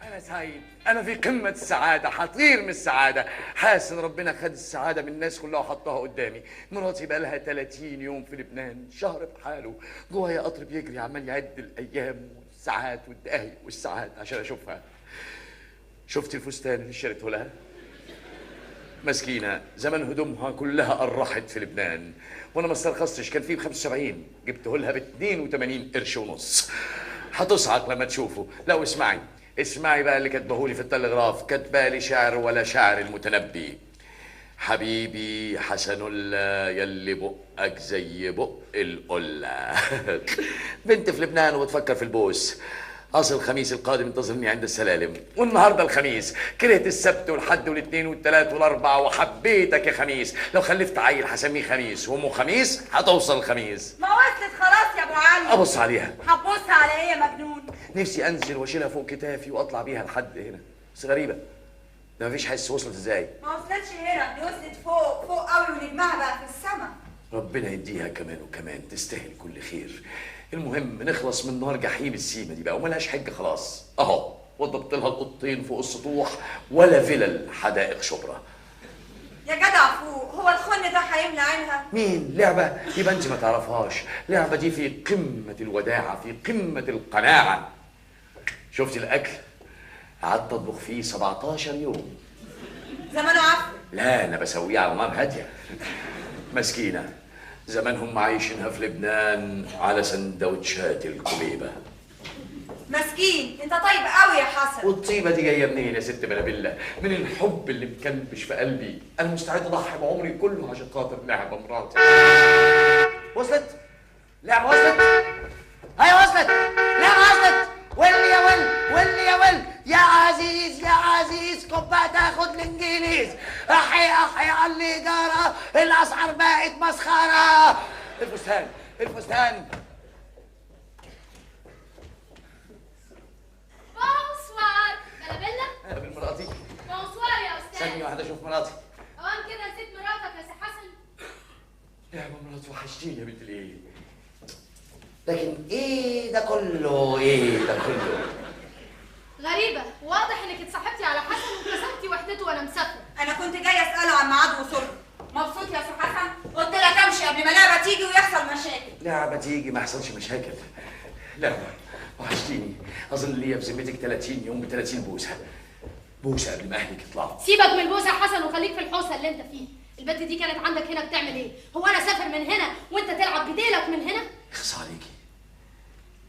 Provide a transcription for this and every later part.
أنا سعيد، أنا في قمة السعادة، حطير من السعادة، حاسس إن ربنا خد السعادة من الناس كلها وحطها قدامي. مراتي بقى لها 30 يوم في لبنان، شهر بحاله، جوايا قطر بيجري عمال يعد الأيام والساعات والدقايق والساعات عشان أشوفها. شفت الفستان اللي اشتريته لها؟ مسكينة زمن هدومها كلها قرحت في لبنان، وأنا ما استرخصتش، كان فيه ب75، جبته لها ب82 قرش ونص. هتصعق لما تشوفه. لا واسمعي، اسمعي بقى اللي كاتبهولي في التلغراف، كاتبالي شعر ولا شعر المتنبي. حبيبي حسن الله يلي بقك زي بق القلة. بنت في لبنان وبتفكر في البوس. اصل الخميس القادم انتظرني عند السلالم، والنهارده الخميس، كرهت السبت والحد والاثنين والثلاث والاربع وحبيتك يا خميس. لو خلفت عيل هسميه خميس، وامه خميس هتوصل الخميس. ما وصلت خلاص يا ابو علي. ابص عليها. هتبص على ايه يا مجنون؟ نفسي انزل واشيلها فوق كتافي واطلع بيها لحد هنا، بس غريبه ده مفيش حس. وصلت ازاي؟ ما وصلتش هنا، دي وصلت فوق فوق قوي ونجمها بقى في السما. ربنا يديها كمان وكمان، تستاهل كل خير. المهم نخلص من نار جحيم السيمه دي بقى، وملهاش حجه خلاص. اهو وضبط لها القطين فوق السطوح ولا فلل حدائق شبرا. يا جدع فوق، هو الخن ده هيملى عينها؟ مين؟ لعبه؟ يبقى انت ما تعرفهاش. لعبه دي في قمه الوداعه، في قمه القناعه. شفتي الاكل؟ قعدت اطبخ فيه 17 يوم. زمانه عفو. لا انا بسويه على نار هاديه. مسكينه زمانهم عايشينها في لبنان على سندوتشات الكليبه. مسكين، انت طيب قوي يا حسن. والطيبه دي جايه منين يا ست بلابله؟ من الحب اللي مكلبش في قلبي. انا مستعد اضحي بعمري كله عشان خاطر لعبه مراتي. وصلت؟ لعبه وصلت؟ ايوه وصلت. لعبه وصلت. واللي يا واللي يا يا عزيز يا عزيز، كوبا تاخد الانجليز. احي على اللي جرى، الاسعار بقت مسخره. الفستان بونسوار بلابيلا. انا بالمراتي. بونسوار يا استاذ. ثانيه واحده اشوف مراتي. اوان كده نسيت مراتك يا سي حسن. يا مراتي وحشتيني يا بنت الايه. لكن ايه ده كله؟ ايه ده كله؟ غريبة، واضح انك اتصاحبتي على حسن وكسبتي وحدته وانا مسافرة. انا كنت جاي اساله عن ميعاد وصوله. مبسوط يا سي حسن؟ قلت لك امشي قبل ما لعبه تيجي ويحصل مشاكل. لعبه تيجي ما يحصلش مشاكل. لعبه وحشتيني. اظن ليا بذمتك 30 يوم ب 30 بوسه. بوسه قبل ما اهلك يطلعوا. سيبك من البوسة يا حسن وخليك في الحوسة اللي انت فيه. البنت دي كانت عندك هنا بتعمل ايه؟ هو انا سافر من هنا وانت تلعب بديلك من هنا؟ اخص عليكي.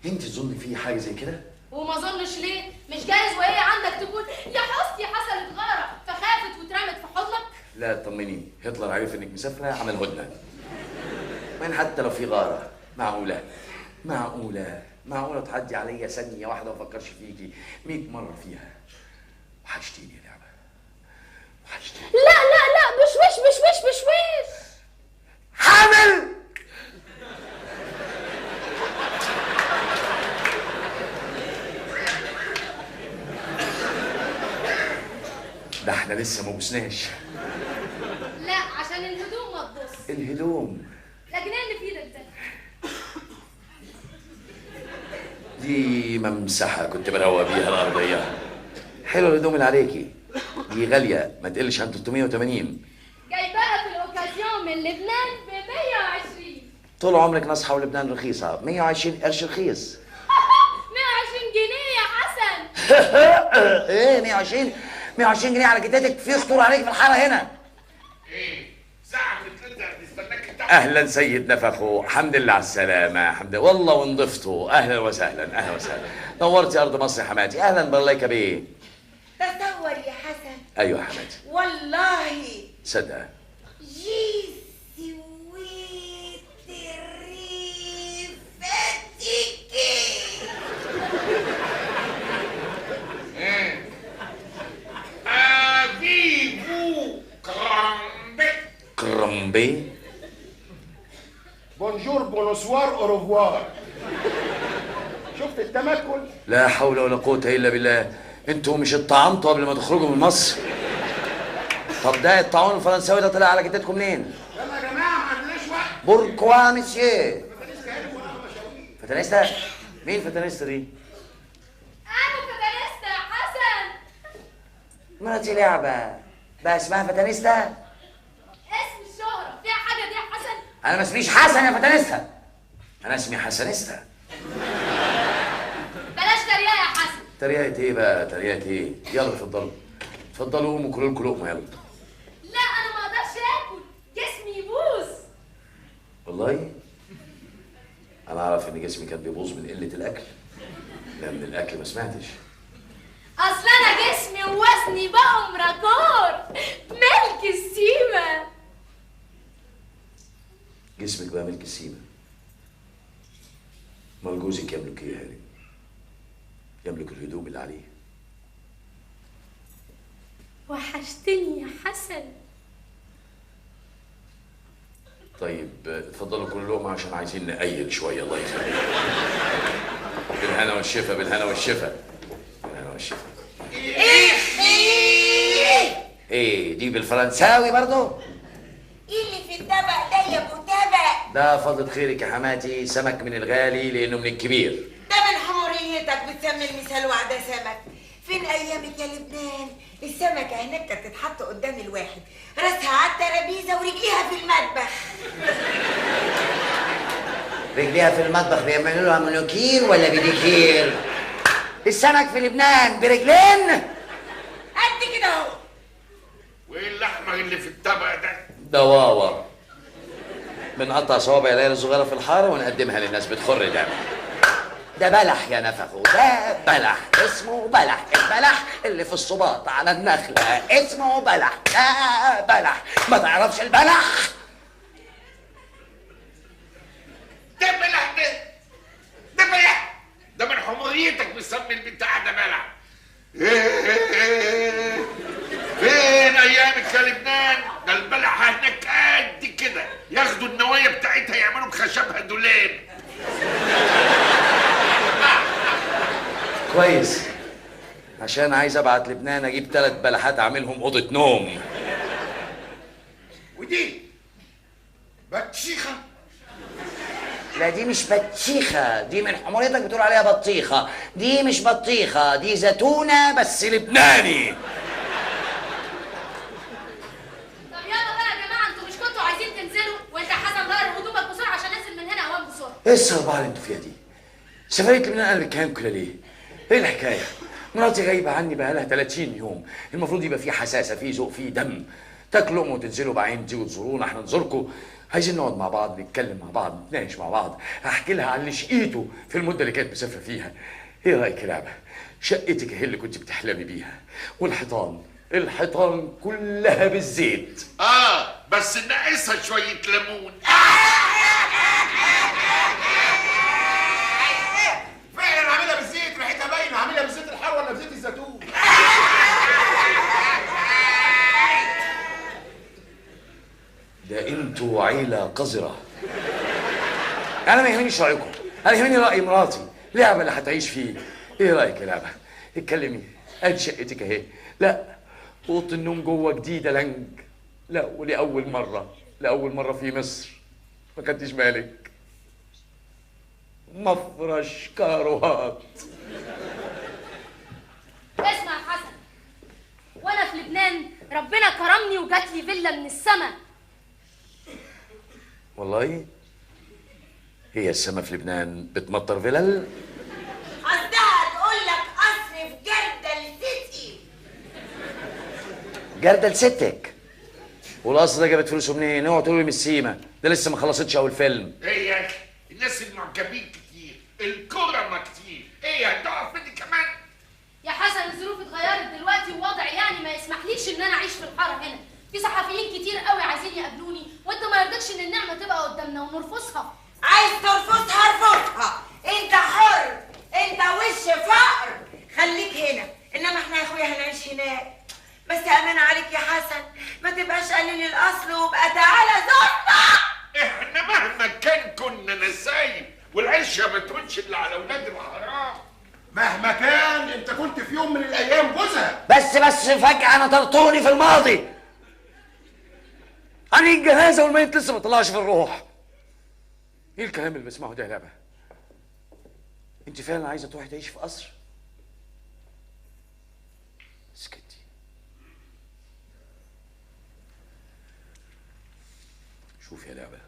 انت تظني في حاجه زي كده؟ وما اظنش ليه؟ مش جايز وهي عندك تكون يا حسني حصلت غاره فخافت واترمت في حضنك؟ لا طمنيني، هتلر عرف انك مسافره عمل هدنه. وين حتى لو في غاره، معقوله تعدي عليا ثانيه واحده وما افكرش فيكي 100 مره فيها. وحشتيني يا لعبه، وحشتيني. لا مش حامل. ده احنا لسه ما بوسناش. لا عشان الهدوم ما تبص. الهدوم لكن ايه اللي في ايدك ده؟ دي ممسحه كنت بروق بيها الارضيه. حلوه الهدوم اللي عليكي دي، غاليه ما تقلش عن 380. جايباها في الاوكازيون من لبنان ب 120. طول عمرك ناصحه ولبنان رخيصه. 120 قرش رخيص. 120 جنيه يا حسن. ايه 120 جنيه على جدتك؟ في خطوره عليك في الحاره هنا. ايه ساعة بتلدع تستناك انت. اهلا سيد نفخو، الحمد لله على السلامه. الحمد لله والله ونضفتوا. اهلا وسهلا نورتي ارض مصر يا حماتي. اهلا بالله كبير. تصور يا حسن. ايوه يا حماتي. والله صدقه. جي سويت ريفتيكي. افيفو كرمبي. بونجور بونسوار اوروفوار. شفت التمكن؟ لا حول ولا قوه الا بالله. انتوا مش اتطعمتوا قبل ما تخرجوا من مصر؟ طب ده الطاعون الفرنساوي ده طلع على جدتكم منين؟ يلا يا جماعه ما عندناش وقت. بوركوا مسيو؟ فتنستا؟ مين فتنستا دي؟ انا فدانيستا يا حسن. مراتي لعبة بقى اسمها فتانيستا. اسم الشهرة فيها حاجة دي يا حسن؟ انا ما اسميش حسن يا فتانيستا، انا اسمي حسنيستا. بلاش تريقة يا حسن. تريقة ايه بقى؟ تريقة ايه؟ يلا اتفضلوا اتفضلوا قوموا كلوا لكم لقمة يلا. لا أنا ما أقدرش آكل، جسمي يبوظ. والله انا اعرف ان جسمي كان بيبوظ من قلة الاكل، لا من الاكل ما سمعتش. أصل أنا جسمي ووزني بقوا مراكور، ملك السيمة. جسمك بقى ملك السيمة. امال جوزك يملك ايه يا هانم؟ يملك الهدوم اللي عليه. وحشتني يا حسن. طيب اتفضلوا كلوا لقمة عشان عايزين نقيل شوية الله يخليك. بالهنا والشفا بالهنا والشفا بالهنا والشفا. ايه دي بالفرنساوي برضو؟ ايه اللي في الطبق ده يا ابو طبق؟ ده فضل خيرك يا حماتي، سمك من الغالي لانه من الكبير. ده من حموريتك بتسمي المسلوع ده سمك. فين ايامك يا لبنان؟ السمكه هناك كانت تتحط قدام الواحد، راسها على الترابيزه ورجليها في المطبخ. رجليها في المطبخ بيعملوا لها منوكير ولا بيديكير؟ السمك في لبنان برجلين قد كده اهو. وايه اللحمه اللي في الطبق ده؟ ده واوا. بنقطع صوابع العيال الصغيرة في الحارة ونقدمها للناس بتخر دم. ده بلح يا نفخو، ده بلح اسمه بلح، البلح اللي في الصباط على النخلة اسمه بلح، ده بلح. ما تعرفش البلح؟ ده بلح ده بلح ده من حموريتك مسمي البتاع ده بلح. فين ايامك يا لبنان؟ ده البلح هناك قد كده، ياخدوا النوايا بتاعتها يعملوا بخشبها دولاب. كويس، عشان عايز ابعت لبنان اجيب 3 بلحات اعملهم اوضه نوم. ودي بطيخه. لا دي مش بطيخة، دي من حموريتك بتقول عليها بطيخة، دي مش بطيخة، دي زيتونة بس لبناني. طب يلا بقى يا جماعة، انتوا مش كنتوا عايزين تنزلوا؟ وانت يا حسن غير هدومك بسرعة عشان ننزل من هنا اوام بسرعة. ايه الصربعه اللي انتوا فيها دي؟ سفريه لبنان انا بالكلام كده ليه؟ ايه الحكايه؟ مراتي غايبه عني بقالها 30 يوم، المفروض يبقى في حساسه، في ذوق، في دم. تاكلوا وتنزلوا بعدين تيجوا تزورونا، احنا نزوركم. عايزين نقعد مع بعض، نتكلم مع بعض، نتناقش مع بعض، احكي لها عن اللي شقيته في المده اللي كانت مسافره فيها. ايه رايك يا لعبه؟ شقتك هي اللي كنت بتحلمي بيها، والحيطان الحيطان كلها بالزيت. بس ناقصها شويه ليمون. فعلا عاملها بالزيت، ريحتها باينه. عاملها بزيت الحار ولا بزيت الزيتون؟ ده انتوا عيلة قذرة. انا ما يهمنيش رايكم، انا يهمني راي مراتي، لعبه اللي هتعيش فيه. ايه رايك يا لعبه؟ اتكلمي. ادي شقتك اهي. لا، اوضه النوم جوه جديده لنج. لا، ولاول مره في مصر ما كنتش مالك. مفرش كاروهات. اسمع يا حسن، وانا في لبنان ربنا كرمني وجات لي فيلا من السما. والله هي السما في لبنان بتمطر فلل؟ قصدها تقول لك قصر في جردل سيتي. جردل ستك. والقصر ده جابت فلوسه منين؟ اوعوا تقولوا لي من السيما، ده لسه ما خلصتش اول فيلم. ايه يا اخي، الناس المعجبين كتير، الكرمه كتير، ايه هتقف مني كمان؟ يا حسن الظروف اتغيرت دلوقتي، ووضعي يعني ما يسمحليش ان انا اعيش في الحاره هنا. في صحفيين كتير قوي عايزين يقابلوني، وانت ما يرضكش ان النعمه تبقى قدامنا ونرفضها. عايز ترفضها ارفضها، انت حر، انت وش فقر. خليك هنا، انما احنا يا اخويا هنعيش هناك. بس امان عليك يا حسن، ما تبقاش قليل الاصل وابقى تعالى زورنا. احنا مهما كان كنا نسايب، والعيشه ما تكونش الا على اولاد الحرام. مهما كان انت كنت في يوم من الايام جوزها. بس فجأة نطرتوني في الماضي. يعني الجنازه والميت لسه ما طلعش في الروح. ايه الكلام اللي بسمعه ده يا لعبه؟ انت فعلا عايزه تروحي تعيشي في قصر؟ اسكتي شوف يا لعبة،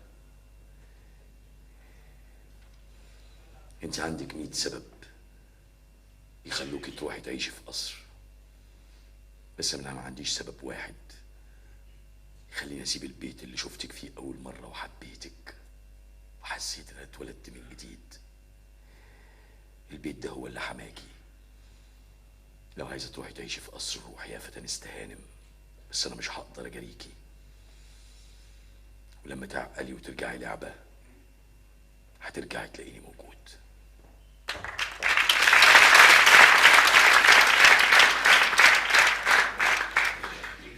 انت عندك 100 سبب يخلوك تروحي تعيشي في قصر، بس انا ما عنديش سبب واحد يخليني اسيب البيت اللي شفتك فيه اول مرة وحبيتك وحسيت ان انا اتولدت من جديد. البيت ده هو اللي حماكي. لو عايزة تروحي تعيشي في قصر روحي يا فتنست هانم، بس انا مش هقدر اجاريكي. ولما تعقلي وترجعي لعبة هترجعي تلاقيني موجود.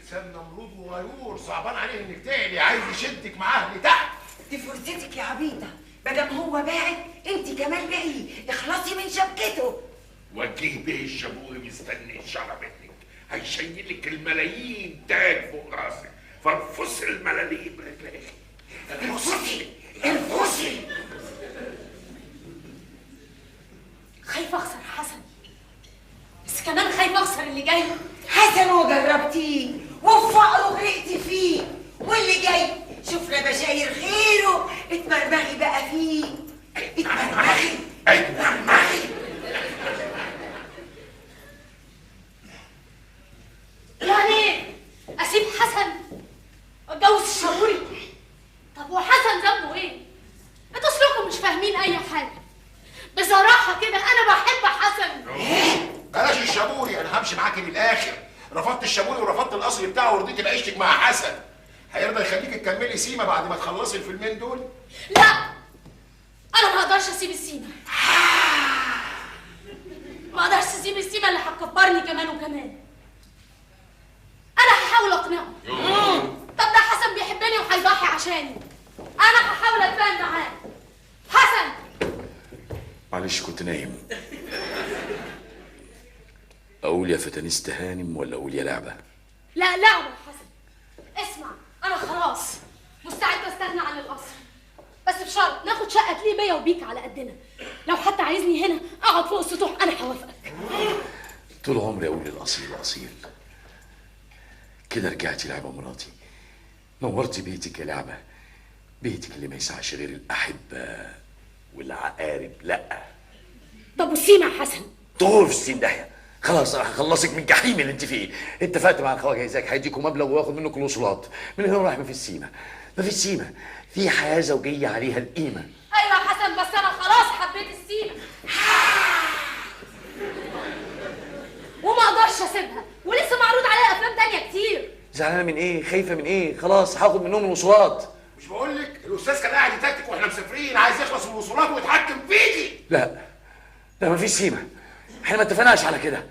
انسان نمرود وغيور، صعبان عليه انك تعلي، عايز يشدك معاه لتحت. دي فرصتك يا عبيطه، مادام هو باعد انت كمان باقي، اخلصي من شبكته. وجيه بيه الشابوري مستني اشاره منك، هيشيلك الملايين تاج فوق راسك، فارفصي الملاليم برجليك. انفصي انفصي. خايفه اخسر حسن، بس كمان خايفه اخسر اللي جاي. حسن وجربتيه وفي فقره غرقتي فيه، واللي جاي شفنا بشاير خيره، اتمرمغي بقى فيه، اتمرمغي اتمرمغي. يعني اسيب حسن واتجوز الشابوري؟ طب وحسن ذنبه ايه؟ انتوا اصلكم مش فاهمين اي حاجه. بصراحه كده انا بحب حسن. بلاش الشابوري، انا همشي معاكي للاخر. رفضت الشابوري ورفضت القصر بتاعه ورضيتي بعيشتك مع حسن. هيرضى يخليكي تكملي سيما بعد ما تخلصي الفيلمين دول؟ لا، انا ما اقدرش اسيب السيما. ما اقدرش اسيب السيما اللي هتكبرني كمان وكمان. انا هحاول اقنعه. طب ده حسن بيحبني وهيضحي عشاني، انا هحاول اتفاهم معاه. حسن، معلش كنت نايم. اقول يا فتنست هانم ولا اقول يا لعبة؟ لا لعبة يا حسن. اسمع، انا خلاص مستعد استغنى عن القصر، بس بشرط ناخد شقه تليق بيا وبيك على قدنا. لو حتى عايزني هنا اقعد فوق السطوح انا هوافقك. طول عمري اقول الاصيل اصيل. كده رجعتي لعبة مراتي، نورتي بيتك يا لعبة، بيتك اللي ما يسعش غير الأحبة والعقارب. لا طب والسيما يا حسن؟ طول في السين داهية. خلاص انا هخلصك من الجحيم اللي انت فيه. اتفقت مع الخواجه ازيك هيديكوا مبلغ وياخد منكم الوصولات. من هنا رايح ما فيش سيما، ما فيش سيما، في حياه زوجيه عليها القيمه. ايوه يا حسن، بس انا خلاص حبيت السيما وما اقدرش اسيبها، ولسه معروض عليها افلام تانية كتير. زعلانه من ايه؟ خايفه من ايه؟ خلاص هاخد منهم الوصولات. مش بقول لك الاستاذ كان قاعد يتكتك واحنا مسافرين، عايز يخلص من الوصولات ويتحكم فيكي. لا ما فيش سيما، احنا ما اتفقناش على كده،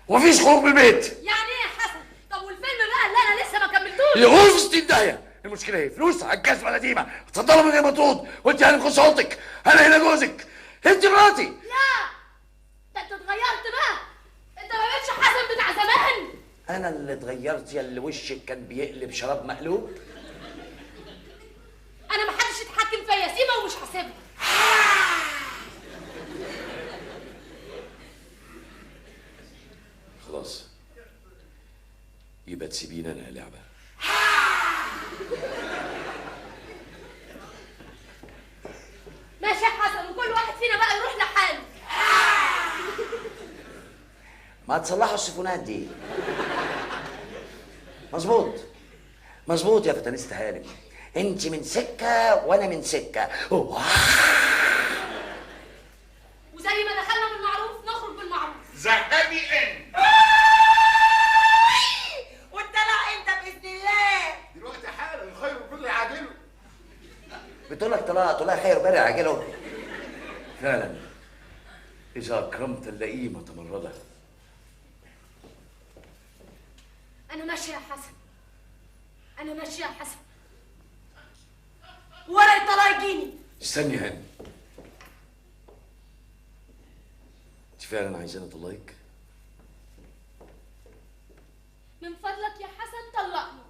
ومفيش خروج من البيت. يعني ايه يا حسن؟ طب والفيلم بقى اللي انا لسه ما كملتوش؟ يغوص 60 داهيه. المشكله ايه؟ فلوس على الجزمه القديمه، اتفضلوا من غير ما ترد. وانت هانم خد صوتك، انا هنا جوزك، انت مراتي. لا ده انت اتغيرت بقى، انت ما بقتش حسن بتاع زمان. انا اللي اتغيرت يا اللي وشك كان بيقلب شراب مقلوب. انا ما حدش يتحكم فيا، سيبها ومش هسيبها. خلاص يبقى تسيبيني انا يا لعبة. ماشي يا حسن، وكل واحد فينا بقى يروح لحاله. ما تصلحوا السيفونات دي. مظبوط مظبوط يا فتنست هانم، انت من سكه وانا من سكه. وزي ما دخلنا بالمعروف نخرج بالمعروف. ذهبي انت. والطلاق انت باذن الله. دلوقتي حالا الخير كله يعادله. بتقول لك طلع طلع خير بارع عاجله. فعلا اذا اكرمت اللئيمه تمرده. انا ماشيه يا حسن، انا ماشيه يا حسن، ورق الطلاق يجيني. استني هاني، انت فعلا عايزاني اطلقك؟ من فضلك يا حسن طلقني.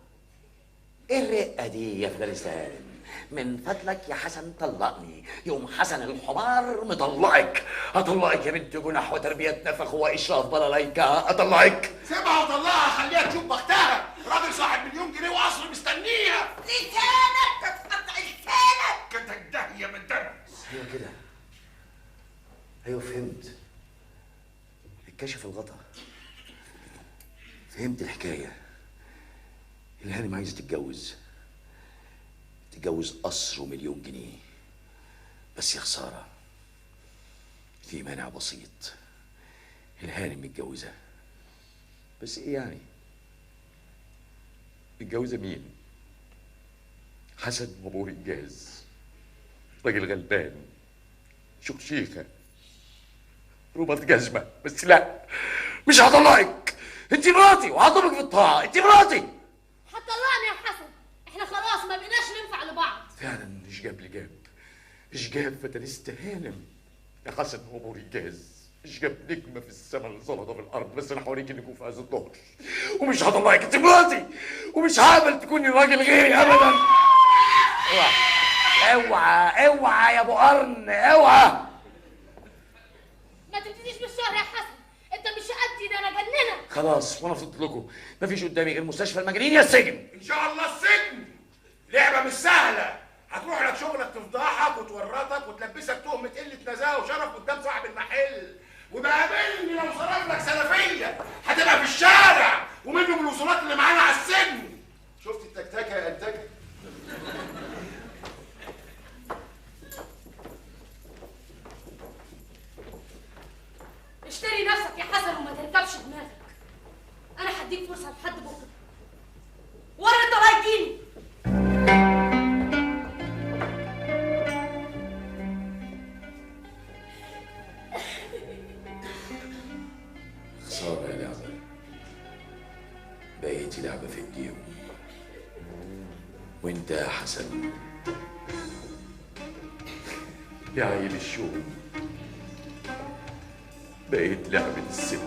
ايه الرقه دي يا فتنست هانم؟ من فضلك يا حسن طلقني. يوم حسن الحمار مطلعك. اطلعك يا بنت جنح وتربيه نفخ واشراف بلاليكا. اطلعك. سيبها وطلعها، خليها تشوف بختها. راجل صاحب $1,000,000 وقصر مستنيها. لسانك تتقطع ايوه كده، ايوه فهمت. اتكشف الغطا، فهمت الحكايه. الهانم عايزه تتجوز قصر ومليون جنيه، بس يا خساره في مانع بسيط. الهانم متجوزه، بس ايه يعني؟ متجوزه مين؟ حسن ابو رجاز، راجل غلبان، شيخه، رباط جزمه. بس لا، مش هطلقك. انت مراتي وهضربك في الطاعه. انت مراتي. هتطلقني يا حسن؟ احنا خلاص ما بقيناش ننفع لبعض. فعلا مش جاب لي جاب، مش جاب فتنست هانم يا حسن ابو رجاز، مش جاب نجمه في السماء اللي زلطه في الارض. بس انا هوريك انكم في هذا الظهر، ومش هطلقك. انت مراتي، ومش هقبل تكوني راجل غيري ابدا. اوعى اوعى يا ابو قرن، اوعى. ما تبتديش بالشهر يا حسن، انت مش قدي، ده انا جننك. خلاص، وانا فضلت لكم مفيش قدامي غير مستشفى المجانين يا السجن. ان شاء الله السجن. لعبه مش سهله، هتروح لك شغلك تفضحك وتورطك وتلبسك تهمه قله نزاهه وشرف قدام صاحب المحل، وبقابلني لو صرف لك سلفيه هتبقى في الشارع ومنه من الوصولات اللي معانا على السجن. شفت التكتكه يا انتكه؟ اشتري نفسك يا حسن وما تركبش دماغك. انا هديك فرصه لحد بكره، ورا انت رايح تجيني. خساره يا لعبه، بقيتي لعبه في ايديهم. وانت يا حسن يا عيل الشوم، بقيت لعبه الست.